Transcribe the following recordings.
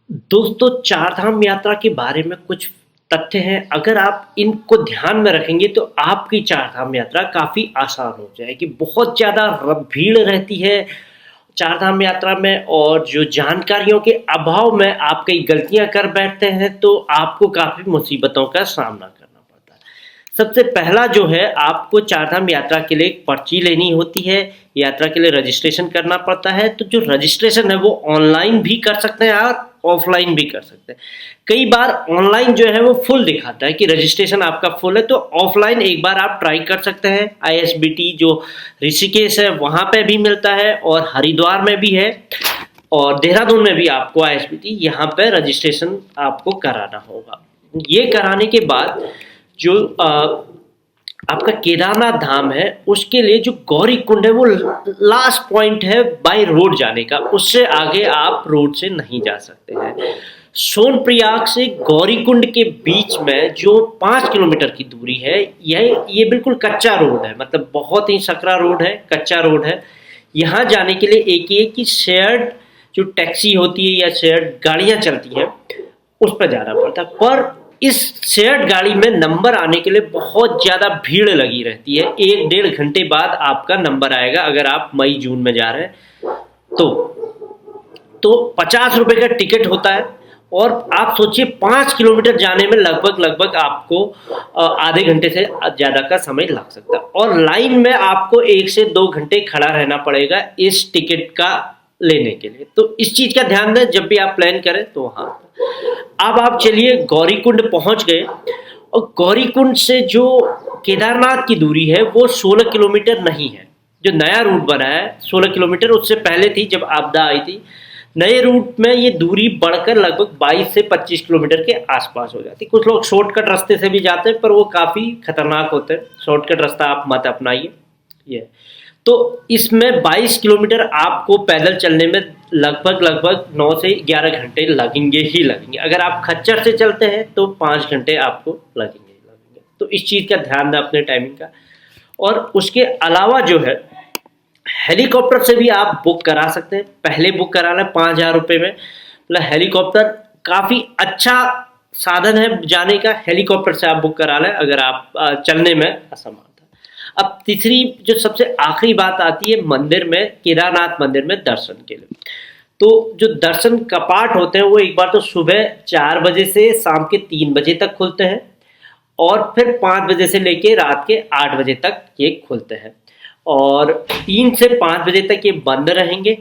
दोस्तों, चारधाम यात्रा के बारे में कुछ तथ्य हैं। अगर आप इनको ध्यान में रखेंगे तो आपकी चारधाम यात्रा काफ़ी आसान हो जाएगी। बहुत ज़्यादा भीड़ रहती है चारधाम यात्रा में, और जो जानकारियों के अभाव में आप कई गलतियां कर बैठते हैं तो आपको काफ़ी मुसीबतों का सामना करना पड़ता है। सबसे पहला जो है, आपको चारधाम यात्रा के लिए एक पर्ची लेनी होती है। यात्रा के लिए रजिस्ट्रेशन करना पड़ता है। तो जो रजिस्ट्रेशन है वो ऑनलाइन भी कर सकते हैं और ऑफलाइन भी कर सकते हैं। कई बार ऑनलाइन जो है वो फुल दिखाता है कि रजिस्ट्रेशन आपका फुल है, तो ऑफलाइन एक बार आप ट्राई कर सकते हैं। आईएसबीटी जो ऋषिकेश है वहाँ पे भी मिलता है, और हरिद्वार में भी है, और देहरादून में भी आपको आईएसबीटी यहाँ पे रजिस्ट्रेशन आपको कराना होगा। ये कराने के बाद जो आपका केदारनाथ धाम है उसके लिए जो गौरी कुंड है वो लास्ट पॉइंट है बाय रोड जाने का। उससे आगे आप रोड से नहीं जा सकते हैं। सोनप्रयाग से गौरी कुंड के बीच में जो 5 किलोमीटर की दूरी है, ये बिल्कुल कच्चा रोड है, मतलब बहुत ही सकरा रोड है, कच्चा रोड है। यहाँ जाने के लिए एक ये कि शेयर्ड जो टैक्सी होती है या शेयर्ड गाड़ियाँ चलती हैं उस पर जाना पड़ता है। पर इस शेयर्ड गाड़ी में नंबर आने के लिए बहुत ज़्यादा भीड़ लगी रहती है। 1-1.5 घंटे बाद आपका नंबर आएगा अगर आप मई जून में जा रहे हैं तो। 50 रुपए का टिकट होता है, और आप सोचिए 5 किलोमीटर जाने में लगभग आपको आधे घंटे से ज़्यादा का समय लग सकता है, और लाइन में आपको 1 से 2 घंटे खड़ा रहना पड़ेगा इस टिकट का लेने के लिए। तो इस चीज़ का ध्यान दें जब भी आप प्लान करें तो। हाँ, अब आप चलिए गौरीकुंड पहुंच गए, और गौरीकुंड से जो केदारनाथ की दूरी है वो 16 किलोमीटर नहीं है। जो नया रूट बना है 16 किलोमीटर, उससे पहले थी जब आपदा आई थी। नए रूट में ये दूरी बढ़कर लगभग 22 से 25 किलोमीटर के आसपास हो जाती है। कुछ लोग शॉर्टकट रास्ते से भी जाते हैं पर वो काफ़ी खतरनाक होते हैं। शॉर्टकट रास्ता आप मत अपनाइए। ये तो इसमें 22 किलोमीटर आपको पैदल चलने में लगभग 9 से 11 घंटे लगेंगे ही लगेंगे। अगर आप खच्चर से चलते हैं तो 5 घंटे आपको लगेंगे ही लगेंगे। तो इस चीज़ का ध्यान दें अपने टाइमिंग का। और उसके अलावा जो है, हेलीकॉप्टर से भी आप बुक करा सकते हैं। पहले बुक कराना है 5,000 रुपये में। मतलब हेलीकॉप्टर काफ़ी अच्छा साधन है जाने का। हेलीकॉप्टर से आप बुक करा लें अगर आप चलने में असमर्थ। अब तीसरी जो सबसे आखिरी बात आती है मंदिर में, केदारनाथ मंदिर में दर्शन के लिए। तो जो दर्शन कपाट होते हैं वो एक बार तो सुबह 4 बजे से शाम के 3 बजे तक खुलते हैं, और फिर 5 बजे से लेके रात के 8 बजे तक ये खुलते हैं, और 3 से 5 बजे तक ये बंद रहेंगे।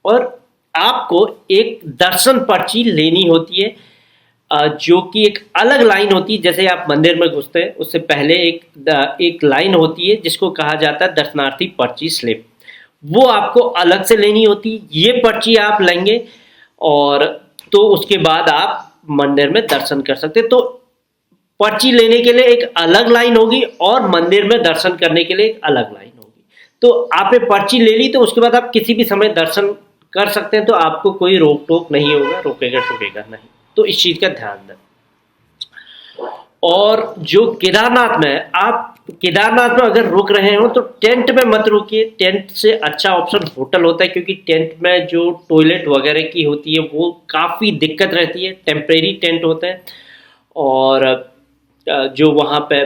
और आपको एक दर्शन पर्ची लेनी होती है, जो कि एक अलग लाइन होती है। जैसे आप मंदिर में घुसते हैं उससे पहले एक लाइन होती है जिसको कहा जाता है दर्शनार्थी पर्ची स्लिप। वो आपको अलग से लेनी होती है। ये पर्ची आप लेंगे और तो उसके बाद आप मंदिर में दर्शन कर सकते हैं। तो पर्ची लेने के लिए एक अलग लाइन होगी और मंदिर में दर्शन करने के लिए एक अलग लाइन होगी। तो आपने पर्ची ले ली तो उसके बाद आप किसी भी समय दर्शन कर सकते हैं। तो आपको कोई रोक टोक नहीं होगा, रोकेगा टोकेगा नहीं। तो इस चीज़ का ध्यान दें। और जो केदारनाथ में, आप केदारनाथ में अगर रुक रहे हो तो टेंट में मत रुकिए। टेंट से अच्छा ऑप्शन होटल होता है, क्योंकि टेंट में जो टॉयलेट वगैरह की होती है वो काफ़ी दिक्कत रहती है। टेम्परेरी टेंट होते हैं, और जो वहाँ पे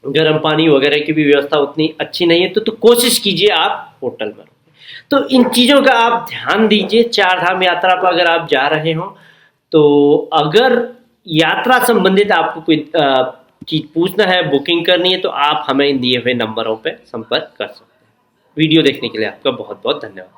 गर्म पानी वगैरह की भी व्यवस्था उतनी अच्छी नहीं है। तो कोशिश कीजिए आप होटल में रुकें। तो इन चीज़ों का आप ध्यान दीजिए चार धाम यात्रा पर अगर आप जा रहे हो। तो अगर यात्रा संबंधित आपको कोई चीज़ पूछना है, बुकिंग करनी है, तो आप हमें इन दिए हुए नंबरों पे संपर्क कर सकते हैं। वीडियो देखने के लिए आपका बहुत बहुत धन्यवाद।